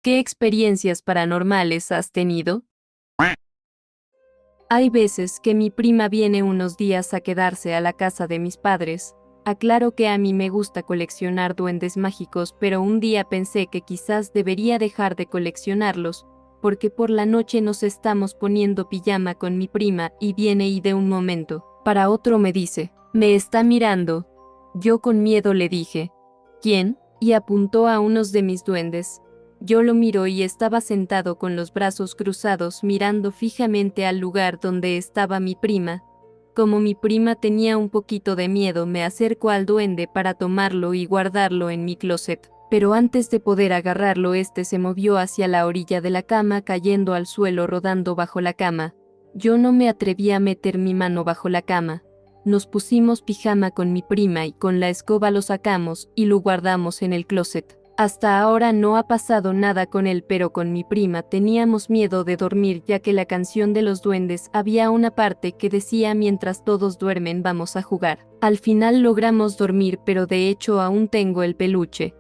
¿Qué experiencias paranormales has tenido? Hay veces que mi prima viene unos días a quedarse a la casa de mis padres. Aclaro que a mí me gusta coleccionar duendes mágicos, pero un día pensé que quizás debería dejar de coleccionarlos, porque por la noche nos estamos poniendo pijama con mi prima y viene y de un momento para otro me dice, me está mirando. Yo con miedo le dije, ¿quién? Y apuntó a unos de mis duendes. Yo lo miro y estaba sentado con los brazos cruzados mirando fijamente al lugar donde estaba mi prima. Como mi prima tenía un poquito de miedo, me acerco al duende para tomarlo y guardarlo en mi closet. Pero antes de poder agarrarlo, este se movió hacia la orilla de la cama, cayendo al suelo rodando bajo la cama. Yo no me atreví a meter mi mano bajo la cama. Nos pusimos pijama con mi prima y con la escoba lo sacamos y lo guardamos en el closet. Hasta ahora no ha pasado nada con él, pero con mi prima teníamos miedo de dormir, ya que la canción de los duendes había una parte que decía mientras todos duermen vamos a jugar. Al final logramos dormir, pero de hecho aún tengo el peluche.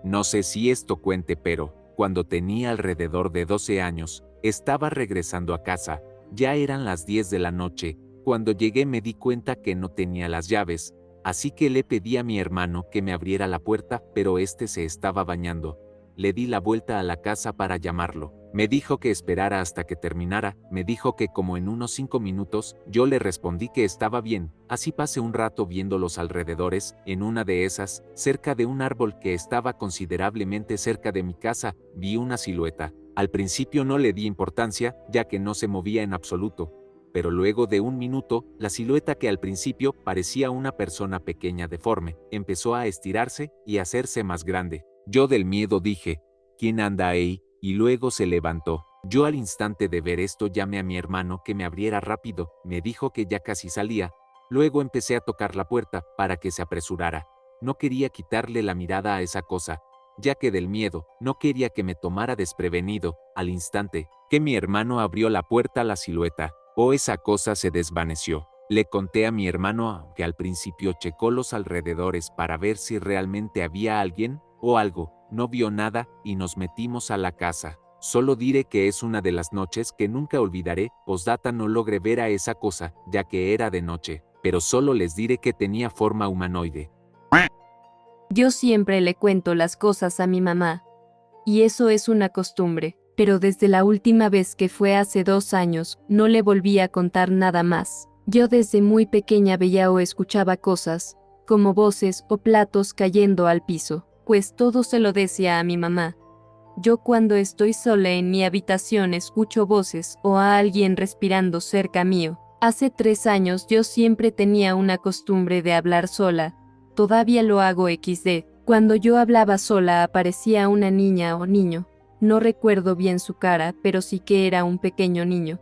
No sé si esto cuente, pero cuando tenía alrededor de 12 años, estaba regresando a casa. Ya eran las 10 de la noche. Cuando llegué me di cuenta que no tenía las llaves, así que le pedí a mi hermano que me abriera la puerta, pero este se estaba bañando. Le di la vuelta a la casa para llamarlo. Me dijo que esperara hasta que terminara. Me dijo que como en unos 5 minutos. Yo le respondí que estaba bien. Así pasé un rato viendo los alrededores. En una de esas, cerca de un árbol que estaba considerablemente cerca de mi casa, vi una silueta. Al principio no le di importancia, ya que no se movía en absoluto. Pero luego de un minuto, la silueta, que al principio parecía una persona pequeña deforme, empezó a estirarse y hacerse más grande. Yo del miedo dije, ¿quién anda ahí? Y luego se levantó. Yo al instante de ver esto llamé a mi hermano que me abriera rápido, me dijo que ya casi salía. Luego empecé a tocar la puerta para que se apresurara. No quería quitarle la mirada a esa cosa, ya que del miedo no quería que me tomara desprevenido. Al instante que mi hermano abrió la puerta, la silueta esa cosa se desvaneció. Le conté a mi hermano, que al principio checó los alrededores para ver si realmente había alguien o algo. No vio nada y nos metimos a la casa. Solo diré que es una de las noches que nunca olvidaré. Postdata, no logré ver a esa cosa, ya que era de noche, pero solo les diré que tenía forma humanoide. Yo siempre le cuento las cosas a mi mamá. Y eso es una costumbre, pero desde la última vez, que fue hace 2 años, no le volví a contar nada más. Yo desde muy pequeña veía o escuchaba cosas, como voces o platos cayendo al piso, pues todo se lo decía a mi mamá. Yo cuando estoy sola en mi habitación escucho voces o a alguien respirando cerca mío. Hace 3 años yo siempre tenía una costumbre de hablar sola. Todavía lo hago XD. Cuando yo hablaba sola aparecía una niña o niño. No recuerdo bien su cara, pero sí que era un pequeño niño.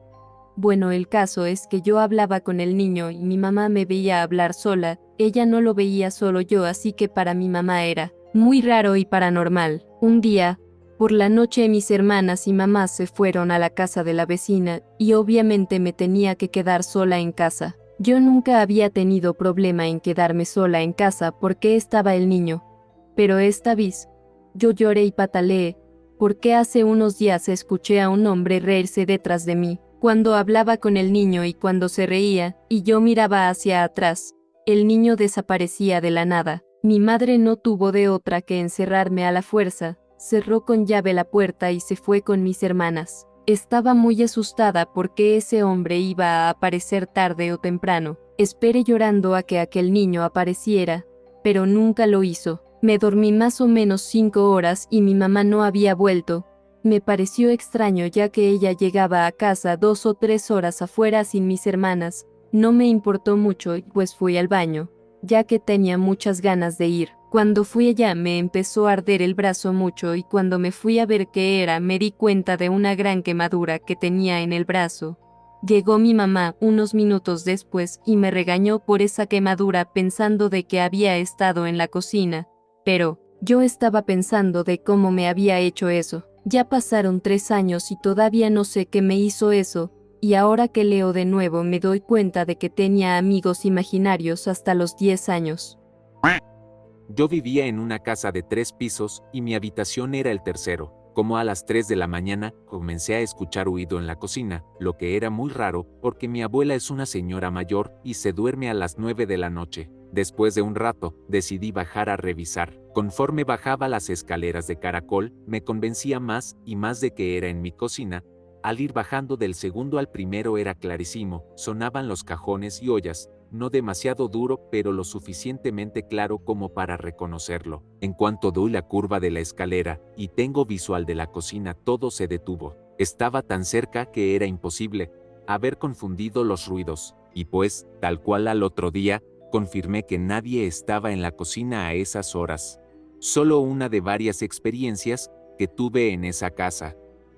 Bueno, el caso es que yo hablaba con el niño y mi mamá me veía hablar sola. Ella no lo veía, solo yo, así que para mi mamá era muy raro y paranormal. Un día, por la noche, mis hermanas y mamá se fueron a la casa de la vecina y obviamente me tenía que quedar sola en casa. Yo nunca había tenido problema en quedarme sola en casa porque estaba el niño. Pero esta vez, yo lloré y pataleé, porque hace unos días escuché a un hombre reírse detrás de mí, cuando hablaba con el niño, y cuando se reía, y yo miraba hacia atrás, el niño desaparecía de la nada. Mi madre no tuvo de otra que encerrarme a la fuerza, cerró con llave la puerta y se fue con mis hermanas. Estaba muy asustada porque ese hombre iba a aparecer tarde o temprano. Esperé llorando a que aquel niño apareciera, pero nunca lo hizo. Me dormí más o menos 5 horas y mi mamá no había vuelto. Me pareció extraño, ya que ella llegaba a casa 2 o 3 horas afuera sin mis hermanas. No me importó mucho, pues fui al baño, ya que tenía muchas ganas de ir. Cuando fui allá me empezó a arder el brazo mucho, y cuando me fui a ver qué era me di cuenta de una gran quemadura que tenía en el brazo. Llegó mi mamá unos minutos después y me regañó por esa quemadura, pensando de que había estado en la cocina. Pero yo estaba pensando de cómo me había hecho eso. Ya pasaron 3 años y todavía no sé qué me hizo eso, y ahora que leo de nuevo me doy cuenta de que tenía amigos imaginarios hasta los 10 años. Yo vivía en una casa de 3 pisos y mi habitación era el tercero. Como a las 3 de la mañana, comencé a escuchar ruido en la cocina, lo que era muy raro porque mi abuela es una señora mayor y se duerme a las 9 de la noche. Después de un rato, decidí bajar a revisar. Conforme bajaba las escaleras de caracol, me convencía más y más de que era en mi cocina. Al ir bajando del segundo al primero era clarísimo, sonaban los cajones y ollas, no demasiado duro pero lo suficientemente claro como para reconocerlo. En cuanto doy la curva de la escalera y tengo visual de la cocina, todo se detuvo. Estaba tan cerca que era imposible haber confundido los ruidos, y pues, tal cual al otro día, confirmé que nadie estaba en la cocina a esas horas. Solo una de varias experiencias que tuve en esa casa.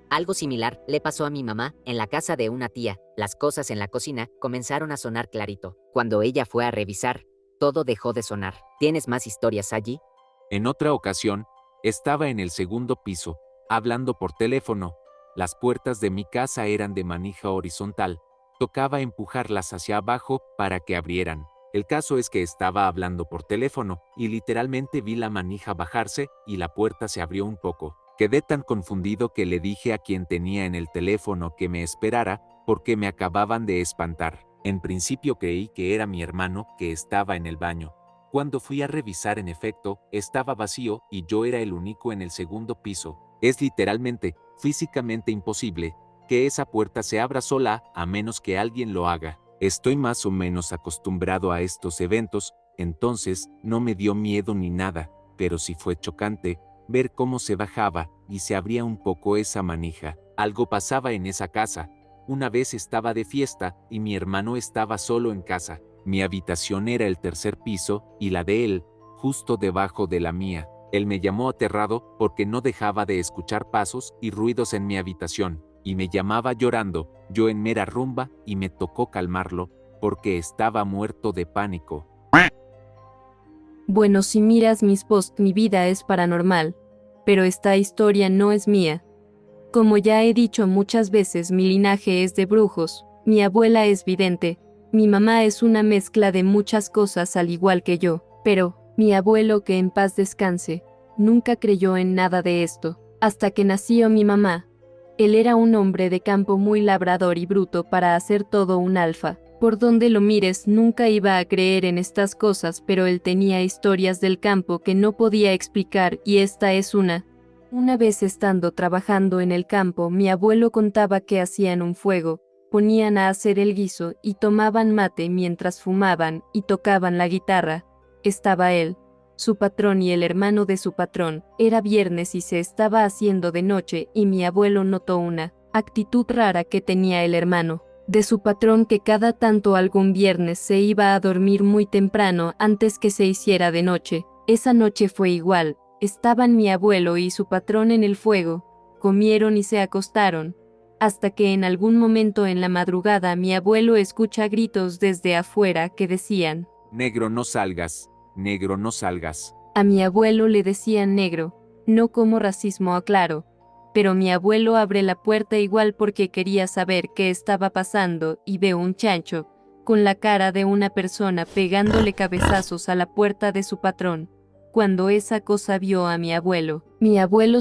Algo similar le pasó a mi mamá en la casa de una tía. Las cosas en la cocina comenzaron a sonar clarito. Cuando ella fue a revisar, todo dejó de sonar. ¿Tienes más historias allí? En otra ocasión, estaba en el segundo piso, hablando por teléfono. Las puertas de mi casa eran de manija horizontal. Tocaba empujarlas hacia abajo para que abrieran. El caso es que estaba hablando por teléfono y literalmente vi la manija bajarse y la puerta se abrió un poco. Quedé tan confundido que le dije a quien tenía en el teléfono que me esperara porque me acababan de espantar. En principio creí que era mi hermano que estaba en el baño. Cuando fui a revisar, en efecto, estaba vacío y yo era el único en el segundo piso. Es literalmente, físicamente imposible que esa puerta se abra sola a menos que alguien lo haga. Estoy más o menos acostumbrado a estos eventos, entonces no me dio miedo ni nada, pero sí fue chocante ver cómo se bajaba y se abría un poco esa manija. Algo pasaba en esa casa. Una vez estaba de fiesta y mi hermano estaba solo en casa. Mi habitación era el tercer piso y la de él, justo debajo de la mía. Él me llamó aterrado porque no dejaba de escuchar pasos y ruidos en mi habitación, y me llamaba llorando, yo en mera rumba, y me tocó calmarlo porque estaba muerto de pánico. Bueno, si miras mis posts, mi vida es paranormal, pero esta historia no es mía. Como ya he dicho muchas veces, mi linaje es de brujos, mi abuela es vidente, mi mamá es una mezcla de muchas cosas al igual que yo, pero mi abuelo, que en paz descanse, nunca creyó en nada de esto, hasta que nació mi mamá. Él era un hombre de campo muy labrador y bruto para hacer todo un alfa. Por donde lo mires nunca iba a creer en estas cosas, pero él tenía historias del campo que no podía explicar y esta es una. Una vez estando trabajando en el campo, mi abuelo contaba que hacían un fuego, ponían a hacer el guiso y tomaban mate mientras fumaban y tocaban la guitarra. Estaba él, su patrón y el hermano de su patrón. Era viernes y se estaba haciendo de noche y mi abuelo notó una actitud rara que tenía el hermano de su patrón, que cada tanto algún viernes se iba a dormir muy temprano antes que se hiciera de noche. Esa noche fue igual, estaban mi abuelo y su patrón en el fuego, comieron y se acostaron, hasta que en algún momento en la madrugada mi abuelo escucha gritos desde afuera que decían: Negro, no salgas, negro, no salgas. A mi abuelo le decían negro, no como racismo, aclaro. Pero mi abuelo abre la puerta igual porque quería saber qué estaba pasando y ve un chancho, con la cara de una persona pegándole cabezazos a la puerta de su patrón. Cuando esa cosa vio a mi abuelo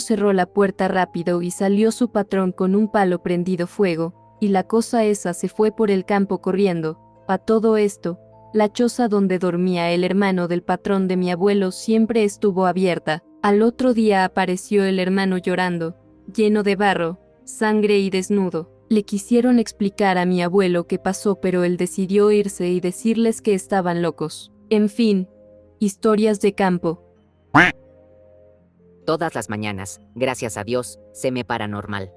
cerró la puerta rápido y salió su patrón con un palo prendido fuego, y la cosa esa se fue por el campo corriendo. A todo esto, la choza donde dormía el hermano del patrón de mi abuelo siempre estuvo abierta. Al otro día apareció el hermano llorando, lleno de barro, sangre y desnudo. Le quisieron explicar a mi abuelo qué pasó, pero él decidió irse y decirles que estaban locos. En fin, historias de campo. Todas las mañanas, gracias a Dios, se me paranormal.